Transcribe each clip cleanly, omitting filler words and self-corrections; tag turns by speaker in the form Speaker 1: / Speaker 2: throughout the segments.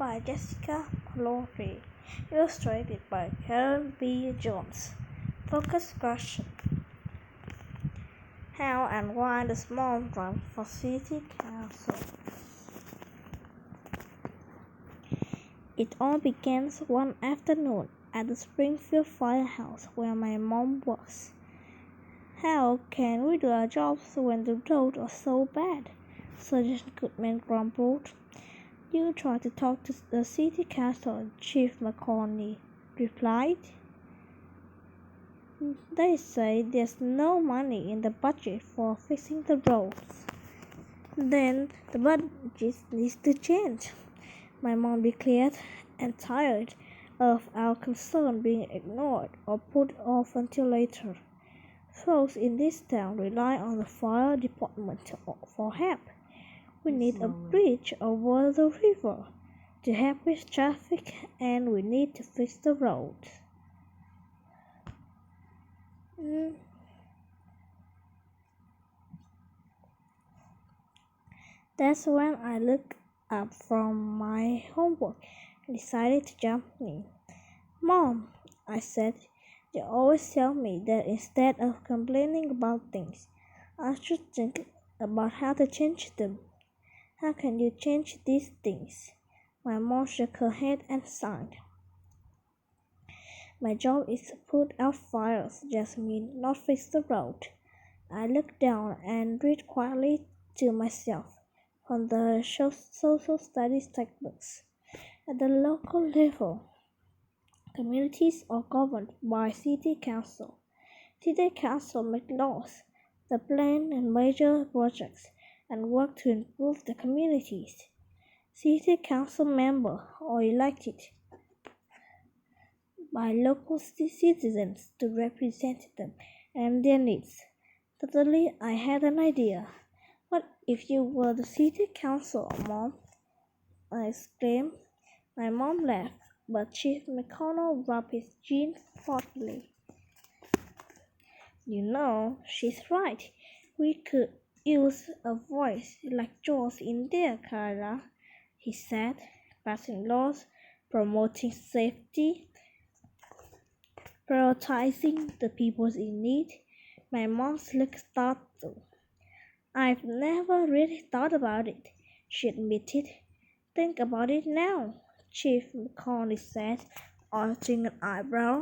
Speaker 1: by Jessica Mallory, illustrated by Karen B. Jones. Focus question: How and why does Mom run for City Council? It all begins one afternoon at the Springfield firehouse where my mom works. How can we do our jobs when the roads are so bad? Sergeant Goodman grumbled. You try to talk to the city council, Chief McConney replied. They say there's no money in the budget for fixing the roads. Then the budget needs to change, my mom declared, and tired of our concern being ignored or put off until later. Folks in this town rely on the fire department for help. We need a bridge over the river to help with traffic, and we need to fix the road. That's when I looked up from my homework and decided to jump in. Mom, I said, they always tell me that instead of complaining about things, I should think about how to change them. How can you change these things? My mom shook her head and sighed. My job is to put out fires, Jasmine, not fix the road. I looked down and read quietly to myself from the social studies textbooks. At the local level, communities are governed by city council. City council make laws, the plan and major projects, and work to improve the communities. City council members are elected by local citizens to represent them and their needs. Suddenly, I had an idea. What if you were the city council, Mom? I exclaimed. My mom laughed, but Chief McConnell rubbed his chin thoughtfully. You know, she's right. We could use a voice like yours in there, Carla, he said, passing laws, promoting safety, prioritizing the people in need. My mom looked startled. I've never really thought about it, she admitted. Think about it now, Chief McConnell said, arching an eyebrow.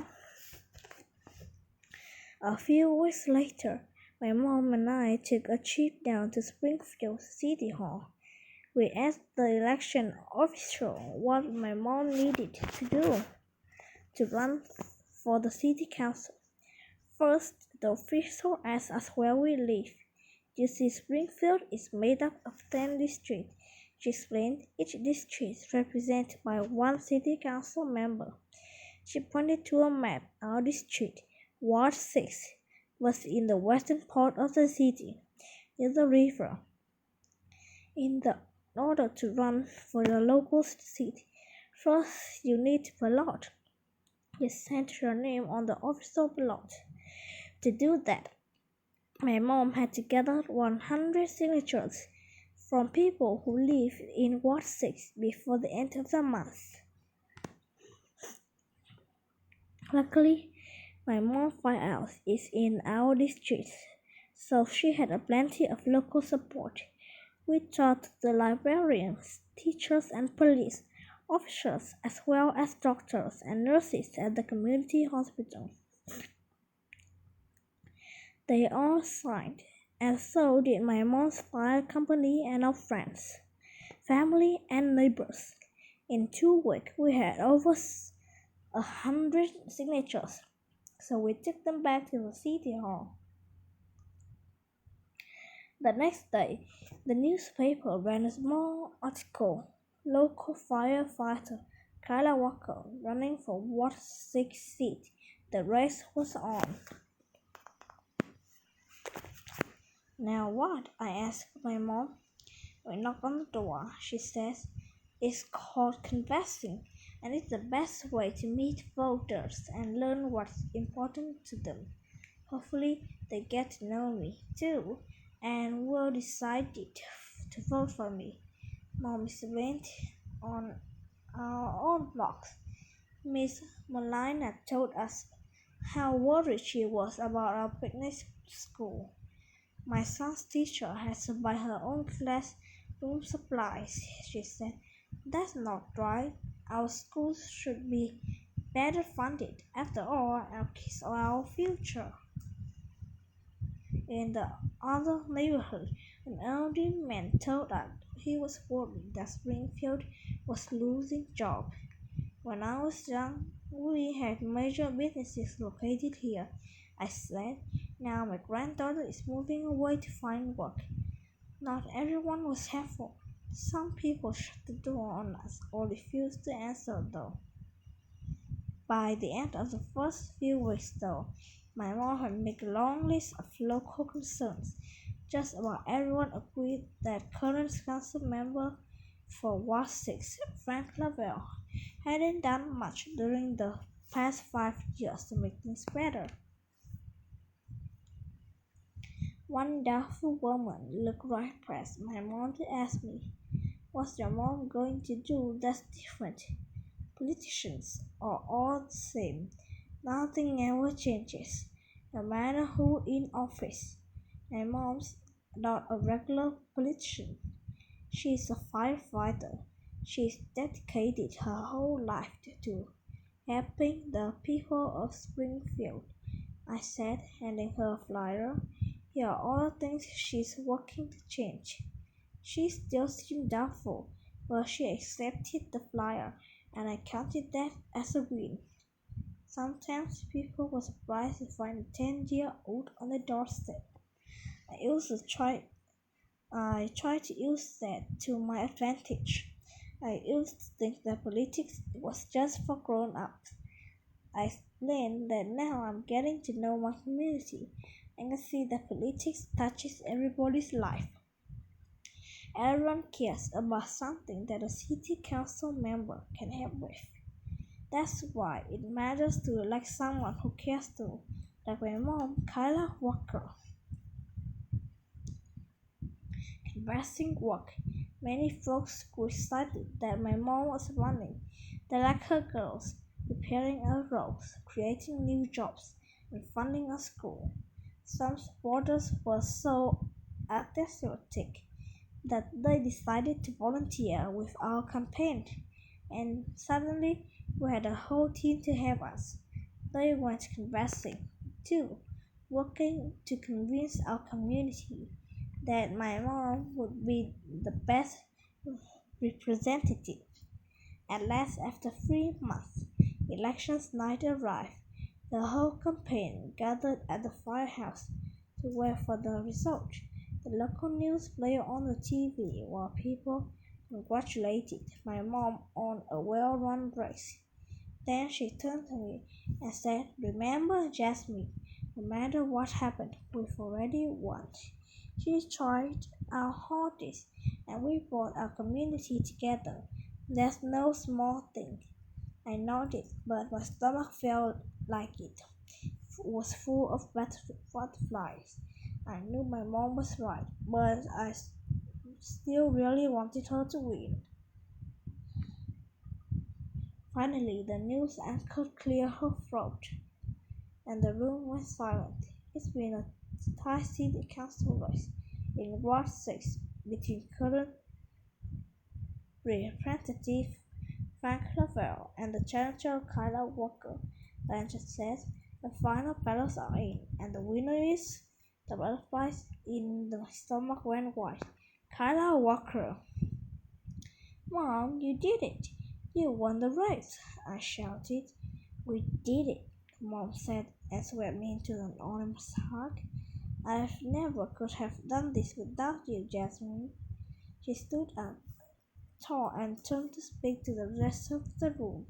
Speaker 1: A few weeks later, my mom and I took a trip down to Springfield City Hall. We asked the election official what my mom needed to do to run for the city council. First, the official asked us where we live. You see, Springfield is made up of 10 districts, she explained. Each district is represented by one city council member. She pointed to a map. Our district, Ward 6, was in the western part of the city, near the river. In order to run for your local seat, first you need to ballot. You send your name on the official ballot. To do that, my mom had to gather 100 signatures from people who live in Ward 6 before the end of the month. Luckily, my mom's firehouse is in our district, so she had plenty of local support. We talked to the librarians, teachers, and police officers, as well as doctors and nurses at the community hospital. They all signed, and so did my mom's fire company and our friends, family, and neighbors. In 2 weeks, we had over 100 signatures, so we took them back to the city hall. The next day, the newspaper ran a small article. Local firefighter Kyla Walker running for Ward 6 seat. The race was on. Now what? I asked my mom. We knocked on the door, she says. It's called canvassing, and it's the best way to meet voters and learn what's important to them. Hopefully they get to know me too and will decide to vote for me, Mom explained. On our own blocks. Miss Molina told us how worried she was about our picnic school. My son's teacher has to buy her own classroom supplies, she said. That's not right. Our schools should be better funded. After all, our kids are our future. In the other neighborhood, an elderly man told us he was worried that Springfield was losing jobs. When I was young, we had major businesses located here, I said. Now my granddaughter is moving away to find work. Not everyone was helpful. Some people shut the door on us or refused to answer, though. By the end of the first few weeks, though, my mom had made a long list of local concerns. Just about everyone agreed that current council member for Ward 6, Frank Lavelle, hadn't done much during the past 5 years to make things better. One doubtful woman looked right past my mom to ask me, "What's your mom going to do that's different?" Politicians are all the same. Nothing ever changes, no matter who in office. My mom's not a regular politician. She's a firefighter. She's dedicated her whole life to helping the people of Springfield, I said, handing her a flyer. Here are all the things she's working to change. She still seemed doubtful, but she accepted the flyer, and I counted that as a win. Sometimes people were surprised to find a 10-year-old on the doorstep. I tried to use that to my advantage. I used to think that politics was just for grown-ups. I explained that now I'm getting to know my community and can see that politics touches everybody's life. Everyone cares about something that a city council member can help with. That's why it matters to elect someone who cares too, like my mom, Kyla Walker. Canvassing work. Many folks grew excited that my mom was running. They like her girls, repairing our roads, creating new jobs, and funding a school. Some supporters were so enthusiastic that they decided to volunteer with our campaign, and suddenly we had a whole team to help us. They went canvassing, too, working to convince our community that my mom would be the best representative. At last, after 3 months, elections night arrived. The whole campaign gathered at the firehouse to wait for the result. The local news played on the TV while people congratulated my mom on a well-run race. Then she turned to me and said, "Remember, Jasmine, no matter what happened, we've already won." She tried our hardest, and we brought our community together. That's no small thing. I nodded, but my stomach felt like it was full of butterflies. I knew my mom was right, but I still really wanted her to win. Finally, the news anchor cleared her throat, and the room went silent. It's been a tight city council race in Ward 6 between current Representative Frank Lavelle and the challenger Kyla Walker, Blanchett said. The final ballots are in, and the winner is... The butterflies in the stomach went white. Kyla Walker. "Mom, you did it! You won the race!" I shouted. "We did it," Mom said and swept me into an enormous hug. "I never could have done this without you, Jasmine." She stood up, tall, and turned to speak to the rest of the room.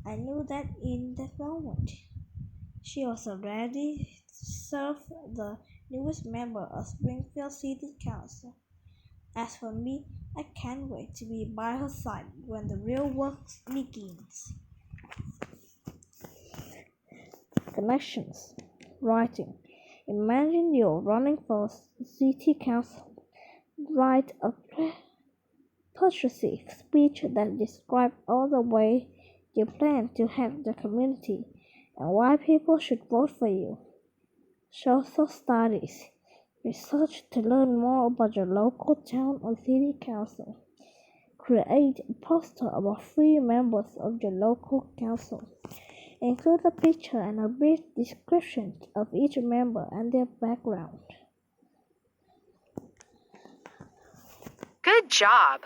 Speaker 1: I knew that in that moment she was ready to serve the newest member of Springfield City Council. As for me, I can't wait to be by her side when the real work begins. Connections. Writing. Imagine you're running for city council. Write a persuasive speech that describes all the ways you plan to help the community and why people should vote for you. Social studies. Research to learn more about your local town or city council. Create a poster about 3 members of your local council. Include a picture and a brief description of each member and their background.
Speaker 2: Good job!